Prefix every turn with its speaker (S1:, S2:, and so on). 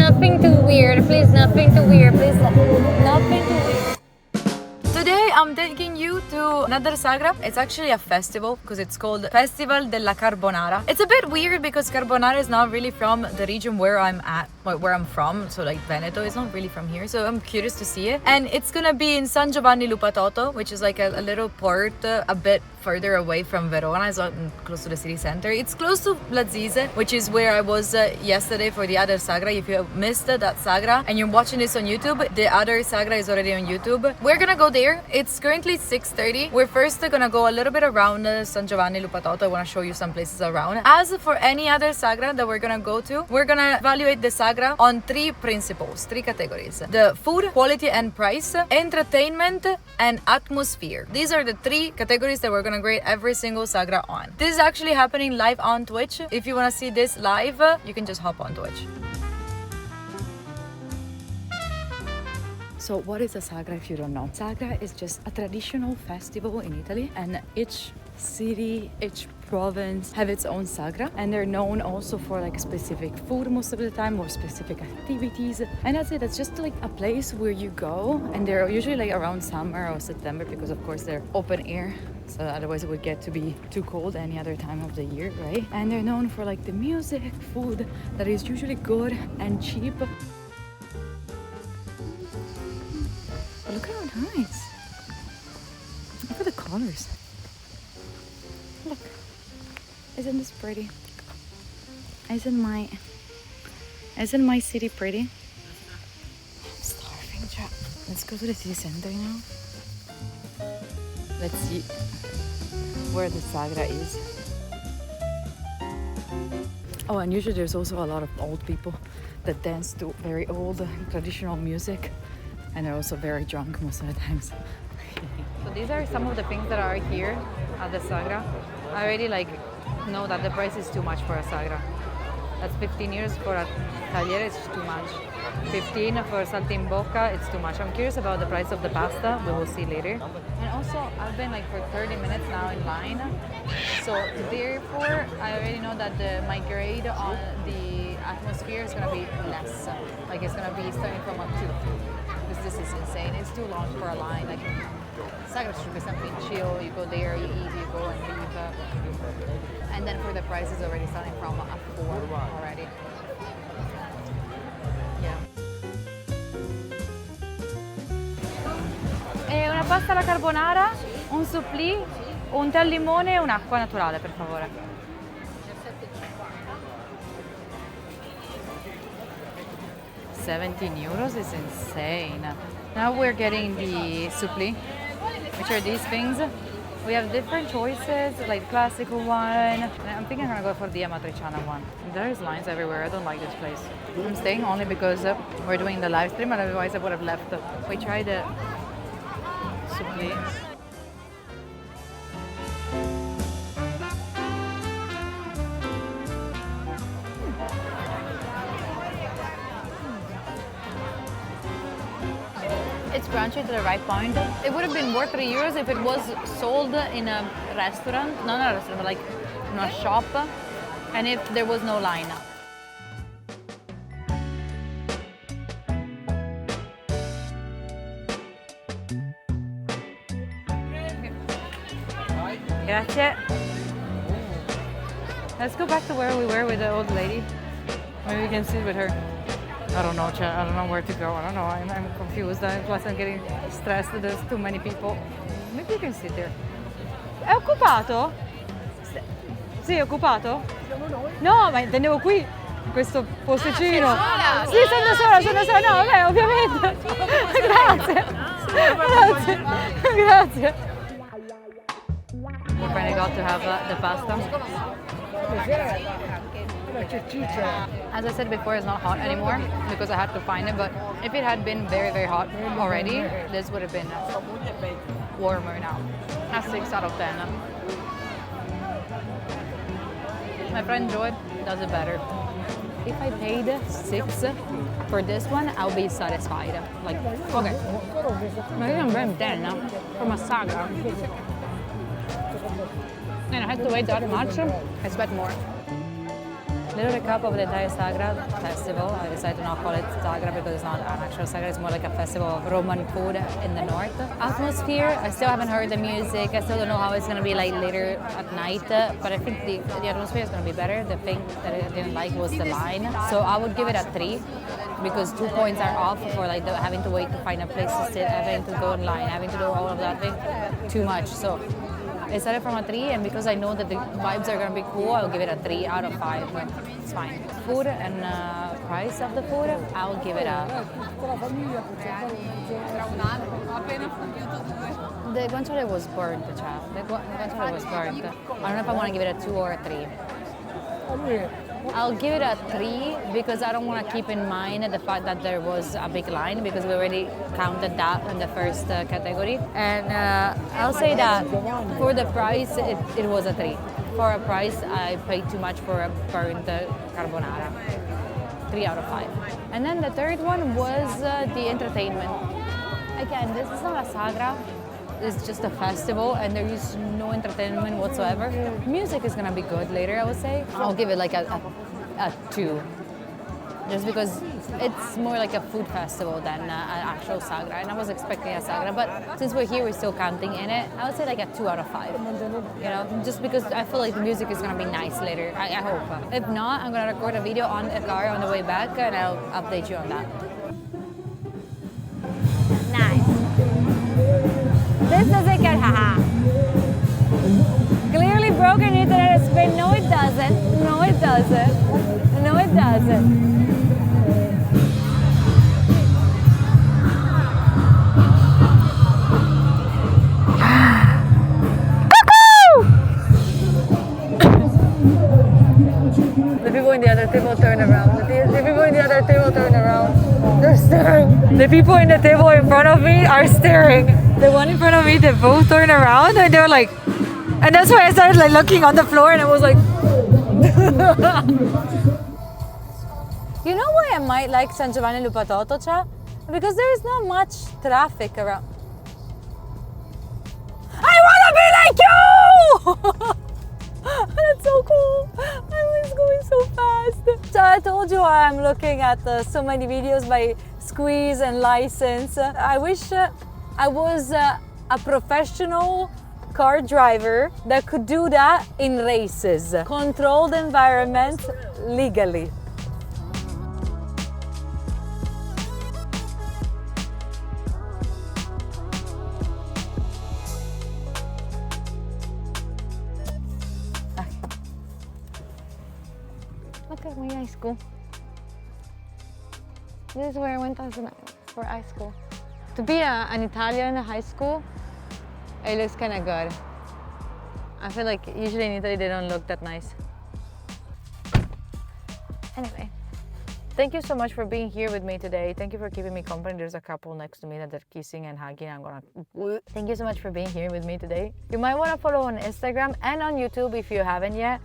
S1: nothing too weird. Please, nothing too weird. Please, nothing too weird. Today I'm taking you to another Sagra. It's actually a festival because it's called Festival della Carbonara. It's a bit weird because carbonara is not really from the region where I'm at, where I'm from. So like Veneto is not really from here. So I'm curious to see it. And it's gonna be in San Giovanni Lupatoto, which is like a little port a bit further away from Verona. It's not close to the city center. It's close to Lazise, which is where I was yesterday for the other Sagra. If you missed that Sagra and you're watching this on YouTube, the other Sagra is already on YouTube. We're gonna go there. It's currently 6:30. We're first gonna go a little bit around San Giovanni Lupatoto. I wanna show you some places around. As for any other Sagra that we're gonna go to, we're gonna evaluate the Sagra on three principles, three categories. The food, quality and price, entertainment, and atmosphere. These are the three categories that we're gonna grade every single Sagra on. This is actually happening live on Twitch. If you wanna see this live, you can just hop on Twitch. So what is a Sagra if you don't know? Sagra is just a traditional festival in Italy, and each city, each province have its own Sagra, and they're known also for like specific food most of the time or specific activities. And that's it, it's just like a place where you go, and they're usually like around summer or September because of course they're open air. So otherwise it would get to be too cold any other time of the year, right? And they're known for like the music, food that is usually good and cheap. Look how nice. Look at the colors. Look. Isn't this pretty? Isn't my city pretty? I'm starving, chat. Let's go to the city center now. Let's see where the Sagra is. Oh, and usually there's also a lot of old people that dance to very old traditional music. And they're also very drunk most of the times. So these are some of the things that are here at the Sagra. I already know that the price is too much for a Sagra. That's 15 euros for a tagliere, it's too much. 15 for saltimbocca, it's too much. I'm curious about the price of the pasta, we will see later. And also, I've been for 30 minutes now in line. So therefore, I already know that my grade on the atmosphere is gonna be less. It's gonna be starting from a 2. Because this is insane. It's too long for a line. Sagra should be something chill. You go there, you eat, you go and leave. And then for the price, it's already starting from a 4 already. Yeah. E una pasta alla carbonara, un supplì, un tè al limone e un'acqua naturale, per favore. 17 euros is insane. Now we're getting the supplì, which are these things. We have different choices, like classical one. I'm thinking I'm gonna go for the amatriciana one. There's lines everywhere. I don't like this place. I'm staying only because we're doing the live stream, and otherwise I would have left. We tried the supplì. It's crunchy to the right point. It would have been worth 3 euros if it was sold in a restaurant, not a restaurant, but in a shop, and if there was no line. Grazie. Let's go back to where we were with the old lady. Maybe we can sit with her. I don't know, I don't know where to go. I don't know. I'm confused. Plus, I'm getting stressed. There's too many people. Maybe you can sit there. È occupato? Sì, è occupato? Siamo noi? No, ma intendevo qui, in questo posticino. Ah, sì, sono da sola. No, vabbè, ovviamente. Grazie. We finally got to have the pasta. As I said before, it's not hot anymore because I had to find it, but if it had been very, very hot already, this would have been warmer now. A 6 out of 10. My friend Joy does it better. If I paid 6 for this one, I'll be satisfied. Okay. But I'm paying 10 from a Sagra. And I had to wait that much. I expect more. Little recap of the entire Sagra festival. I decided to not call it Sagra because it's not an actual Sagra, it's more like a festival of Roman food in the north. Atmosphere, I still haven't heard the music, I still don't know how it's going to be like later at night, but I think the atmosphere is going to be better. The thing that I didn't like was the line, so I would give it a 3 because 2 points are off for like having to wait to find a place to sit, having to go online, having to do all of that thing, too much. So I started from a 3, and because I know that the vibes are going to be cool, I'll give it a 3 out of 5. It's fine. Food and price of the food, I'll give it a... The guanciale was burnt, child. The guanciale was burnt. I don't know if I want to give it a 2 or a 3. I'll give it a 3 because I don't want to keep in mind the fact that there was a big line because we already counted that in the first category. And I'll say that for the price, it was a 3. For a price, I paid too much for a burnt carbonara. 3 out of 5. And then the third one was the entertainment. Again, this is not a Sagra. It's just a festival and there is no entertainment whatsoever. Music is gonna be good later, I would say. I'll give it like a 2. Just because it's more like a food festival than an actual Sagra. And I was expecting a Sagra, but since we're here, we're still counting in it. I would say like a 2 out of 5. You know, just because I feel like the music is gonna be nice later, I hope. If not, I'm gonna record a video on the car on the way back and I'll update you on that. Nice. This doesn't get haha. Clearly broken internet is Spain. No, it doesn't. No, it doesn't. No, it doesn't. The people in the other table turn around. The people in the other table turn around. They're staring. The people in the table in front of me are staring. The one in front of me, they both turned around and they're like, and that's why I started like looking on the floor and I was like, you know why I might like San Giovanni Lupatoto, cha? Because there is not much traffic around. I wanna be like you! That's so cool. I was going so fast. So I told you I'm looking at so many videos by Squeeze and License. I wish I was a professional car driver that could do that in races. Controlled environment legally. Look at my high school. This is where I went for high school. To be an Italian high school, it looks kind of good. I feel like usually in Italy they don't look that nice. Anyway, thank you so much for being here with me today. Thank you for keeping me company. There's a couple next to me that they're kissing and hugging. Thank you so much for being here with me today. You might want to follow on Instagram and on YouTube if you haven't yet.